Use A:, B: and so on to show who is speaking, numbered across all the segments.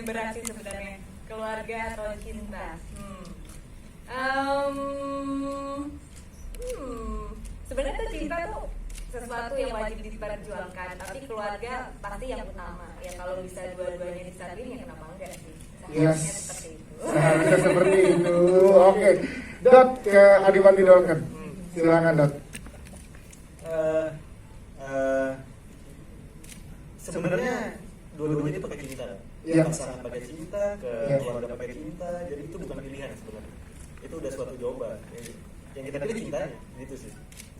A: berat sih sebenarnya, keluarga atau cinta. Sebenarnya tuh cinta tuh sesuatu yang wajib diperjuangkan, tapi keluarga pasti yang utama. Ya kalau bisa dua-duanya disatuin ya kenapa enggak sih? Seharusnya seperti itu.
B: Seharusnya seperti itu. Oke. Dot ke Adipati Dolken. Silakan Dot.
C: Sebenarnya dua-duanya itu pakai cinta.
B: Iya.
C: Pasangan pakai cinta, ke keluarga pakai cinta. Jadi itu bukan pilihan sebenarnya. Itu udah suatu jawaban. Yang kita pilih cintanya, gitu sih.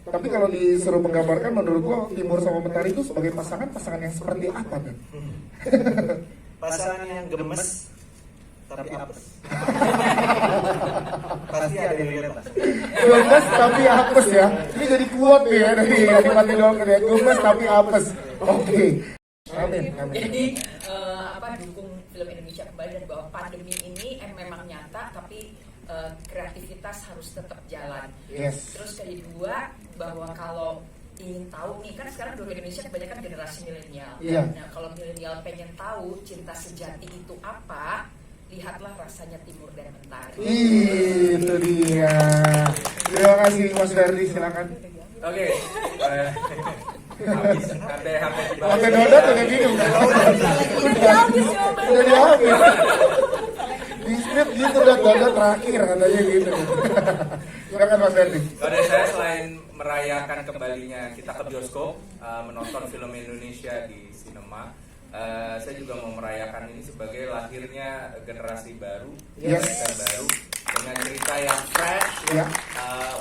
B: Tapi kalau disuruh menggambarkan, menurut gua Timur sama Mentari itu sebagai pasangan yang seperti apa kan?
C: Pasangan yang gemes tapi apes. Pasti ada yang lihat lah.
B: Gemes tapi apes ya. Ini jadi quote ya dari Adipati Dolken ya. Gemes tapi apes. Oke. Amin.
D: Jadi dukung film Indonesia kembali, dan bahwa pandemi ini memang nyata, tapi kreativitas harus tetap jalan.
B: Yes.
D: Terus kedua, bahwa kalau ingin tahu nih, kan sekarang di Indonesia kebanyakan generasi milenial.
B: Iya.
D: Nah, kalau milenial pengen tahu cinta sejati itu apa, lihatlah Rasanya Timur dan Mentari.
B: Itu dia. Terima kasih Mas Dardi, silakan.
E: Oke. Habis HP di bawah.
B: Sampai Dodot udah bingung. Udah habis. Di script gitu Dodot terakhir katanya gitu. Silakan Mas Dardi.
E: Pada saya selain merayakan kembalinya kita ke bioskop, menonton film Indonesia di sinema, saya juga mau merayakan ini sebagai lahirnya generasi baru, generasi baru dengan cerita yang fresh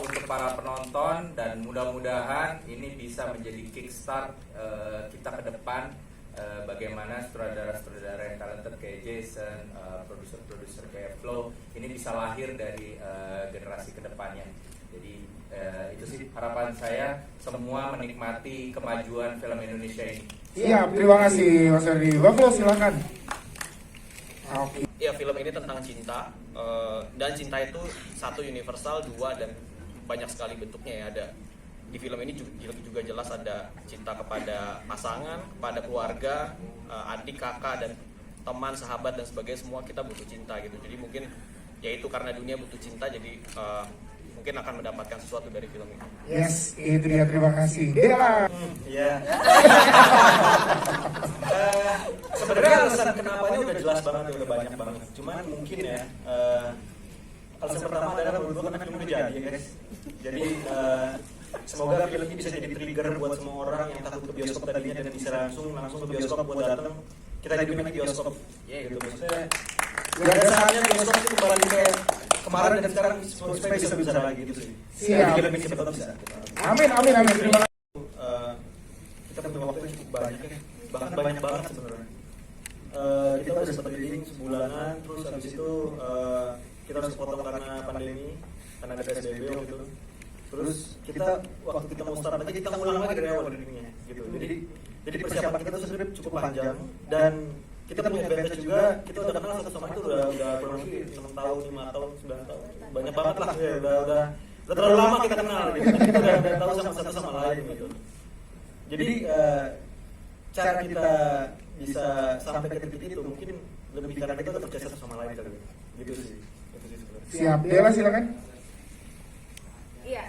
E: untuk para penonton, dan mudah-mudahan ini bisa menjadi kickstart kita ke depan. Bagaimana sutradara-sutradara yang talented kayak Jason, produser-produser kayak Flo ini bisa lahir dari generasi kedepannya. Jadi itu sih harapan saya, semua menikmati kemajuan film Indonesia ini.
B: Iya, terima kasih Mas Dardi. Bang Flo silakan. Oke.
F: Ya, film ini tentang cinta, dan cinta itu satu universal, dua dan banyak sekali bentuknya ya. Ada di film ini juga jelas ada cinta kepada pasangan, kepada keluarga, adik, kakak, dan teman, sahabat, dan sebagainya. Semua kita butuh cinta gitu. Jadi mungkin ya itu karena dunia butuh cinta, jadi mungkin akan mendapatkan sesuatu dari film ini.
B: Yes, itu dia, terima kasih. Dela.
C: Iya. Sebenarnya alasan kenapanya udah jelas banget, udah banyak banget. Cuman mungkin ya alasan pertama adalah menurut gue karena film udah jadi ya guys. Jadi semoga film ini bisa jadi trigger buat semua orang yang takut ke bioskop tadinya dan bisa langsung ke bioskop buat datang. Kita hidupin lagi bioskop. Gitu maksudnya. Gak ada saatnya bioskop itu kembali kayak kemarin dan sekarang supaya bisa lagi gitu sih.
B: Siap.
C: Film ini cepat bisa.
B: Amin. Terima kasih.
C: Kita punya waktu yang cukup banyak ya. Bahkan banyak banget sebenarnya. Kita udah sempat reading sebulanan, terus habis itu kita harus potong karena pandemi, karena ada PSBB waktu itu. Terus kita waktu kita mau start lagi, kita ngulang lagi dari awal readingnya gitu. Jadi persiapan kita tuh sebenarnya cukup panjang, dan kita punya advantage juga. Kita udah kenal satu sama itu udah kurang lebih 6 tahun, 5 tahun, 9 tahun, banyak banget lah ya. Udah terlalu lama kita kenal gitu. Kita udah tahu satu sama lain gitu. Jadi cara kita bisa sampai ke titik itu mungkin lebih karena kita udah percaya satu sama lain kali. Gitu sih. Itu sih sebenarnya.
B: Siap. Dela silakan.
A: Iya,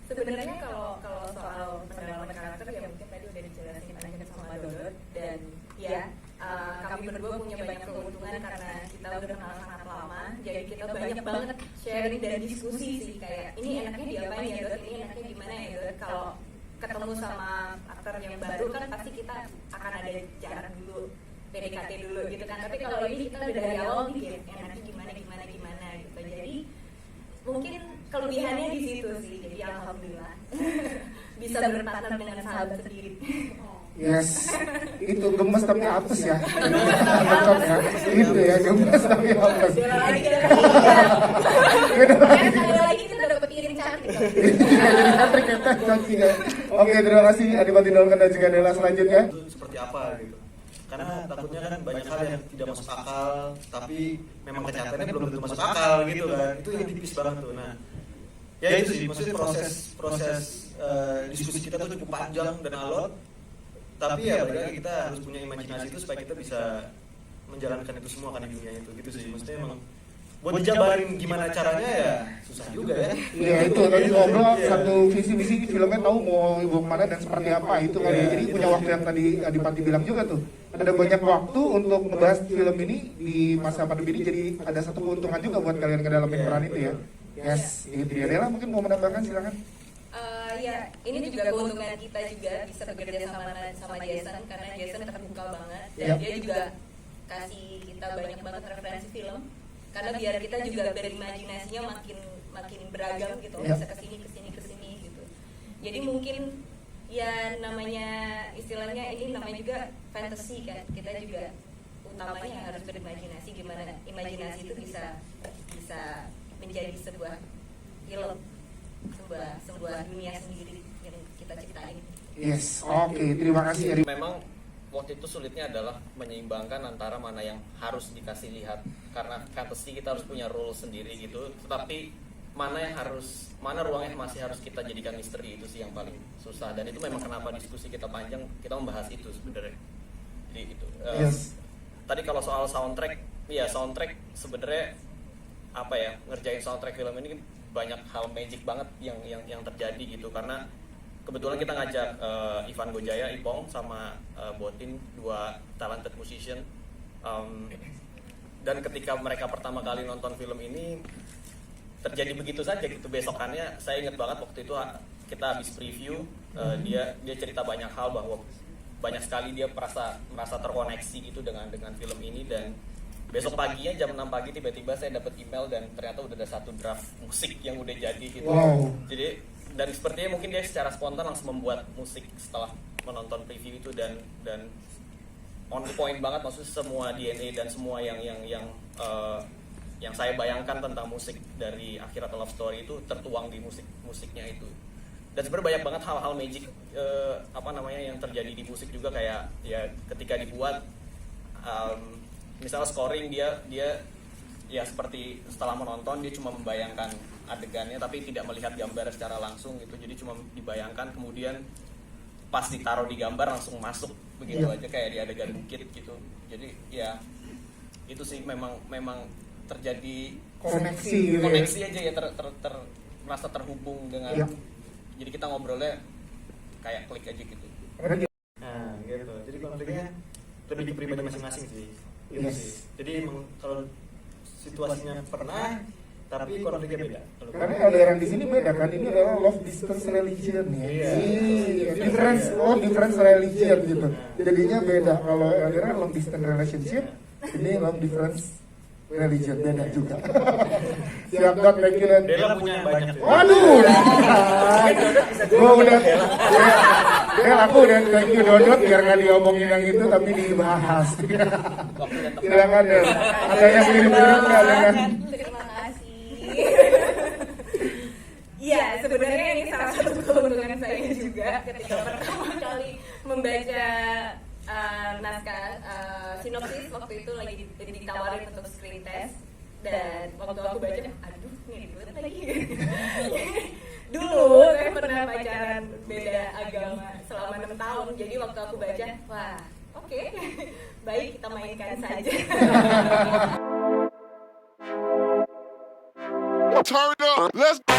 A: sebenarnya kalau soal pendalaman karakter ya mungkin tadi udah dijelasin banyak sama Dodot, dan ya kami berdua punya banyak keuntungan karena kita udah kenal sangat lama, jadi kita banyak banget sharing dan diskusi sih, kayak ini enaknya diapain ya Dot, ini enaknya gimana ya Dot. Kalau ketemu sama aktor yang baru kan pasti kita akan ada jarak dulu, PDKT dulu gitu kan, tapi kalau ini kita udah dari awal nih enaknya gimana gitu. Jadi mungkin kelebihannya di situ sih, jadi alhamdulillah bisa berpartner dengan sahabat sendiri.
B: Yes, itu gemes tapi apes ya. Betul ya, itu ya gemes tapi apes.
A: Sekali lagi kita dapat piring cantik.
B: Oke, terima kasih Adipati Dolken dan juga Dela. Selanjutnya
C: Seperti apa gitu. Karena takutnya kan banyak hal yang tidak masuk akal, tapi memang kenyataannya belum tentu masuk akal gitu kan. Itu yang tipis banget tuh. Nah, ya itu sih, maksudnya proses diskusi kita tuh cukup panjang dan alot. Tapi ya balik lagi kita harus punya imajinasi itu supaya kita bisa menjalankan itu semua kan di dunia itu gitu sih. Maksudnya emang buat dijabarin gimana caranya ya susah juga ya.
B: Iya itu tadi ngobrol satu visi misi filmnya tahu mau ibu kemana dan seperti apa itu kali ya. Jadi punya waktu yang tadi Adipati bilang juga tuh. Ada banyak waktu untuk ngebahas film ini di masa pandemi ini, jadi ada satu keuntungan juga buat kalian ngedalamin peran itu ya. Yes, itu ya. Dela mungkin mau menambahkan silakan.
A: Ya, ini juga keuntungan kita juga bisa bekerja sama Jason karena Jason terbuka banget dan
B: Yap.
A: dia juga kasih kita banyak banget referensi film karena biar kita juga berimajinasinya makin beragam gitu,
B: Yap.
A: bisa kesini gitu. Jadi mungkin ya namanya istilahnya ini namanya juga fantasy kan, kita juga utamanya harus berimajinasi gimana imajinasi itu bisa menjadi sebuah film, sebuah dunia sendiri yang kita ciptain.
B: Yes, oke, terima kasih Adi.
F: Memang waktu itu sulitnya adalah menyeimbangkan antara mana yang harus dikasih lihat, karena fantasy kita harus punya role sendiri gitu, tetapi mana ruang yang masih harus kita jadikan misteri, itu sih yang paling susah. Dan itu memang kenapa diskusi kita panjang, kita membahas itu sebenarnya. Jadi itu
B: Yes.
F: tadi kalau soal soundtrack, ya soundtrack sebenarnya apa ya, ngerjain soundtrack film ini banyak hal magic banget yang terjadi gitu, karena kebetulan kita ngajak Ivan Gojaya, Ipong sama Botin, dua talented musician, dan ketika mereka pertama kali nonton film ini terjadi begitu saja gitu. Besokannya saya ingat banget waktu itu kita habis preview, dia cerita banyak hal bahwa banyak sekali dia merasa terkoneksi gitu dengan film ini. Dan besok paginya jam 6 pagi tiba-tiba saya dapat email dan ternyata udah ada satu draft musik yang udah jadi gitu.
B: Wow.
F: Jadi dan sepertinya mungkin dia secara spontan langsung membuat musik setelah menonton preview itu, dan on the point banget, maksudnya semua DNA dan semua yang saya bayangkan tentang musik dari Akhirat Love Story itu tertuang di musiknya itu. Dan sebenarnya banyak banget hal-hal magic yang terjadi di musik juga, kayak ya ketika dibuat misalnya scoring dia ya seperti setelah menonton dia cuma membayangkan adegannya tapi tidak melihat gambar secara langsung gitu, jadi cuma dibayangkan, kemudian pas ditaruh di gambar langsung masuk begitu aja kayak di adegan bukit gitu. Jadi ya itu sih memang terjadi
B: Koneksi gitu ya.
F: koneksi aja ya, merasa terhubung dengan.
B: Iya.
F: Jadi kita ngobrolnya kayak klik aja gitu.
C: Nah, gitu. Jadi konfliknya lebih ke pribadi masing-masing sih. Itu
B: Yes.
C: sih. Jadi emang kalau situasinya pernah, tapi konfliknya beda. Kalau
B: Karena LDR di sini beda kan, ini adalah love distance religion ya.
C: Iya.
B: Iya, difference religion gitu. Jadinya beda. Kalau LDR long distance relationship, ini long difference religion beda juga. Siap dot, thank you dan.
C: Dela punya banyak.
B: Waduh, gue udah, aku udah thank you Dodot biar nggak diomongin yang itu tapi dibahas. Silakan Del, ada yang mirip-mirip nggak dengan?
A: Terima kasih. Iya, sebenarnya ini salah satu keuntungan saya juga ketika pertama kali membaca naskah sinopsis waktu itu lagi ditawarin untuk screen test, dan waktu aku baca, aduh ini ribet lagi. Dulu saya pernah pacaran beda agama selama 6 tahun, jadi waktu aku baca, wah oke, baik kita mainkan saja.
G: Turn it up. Let's go.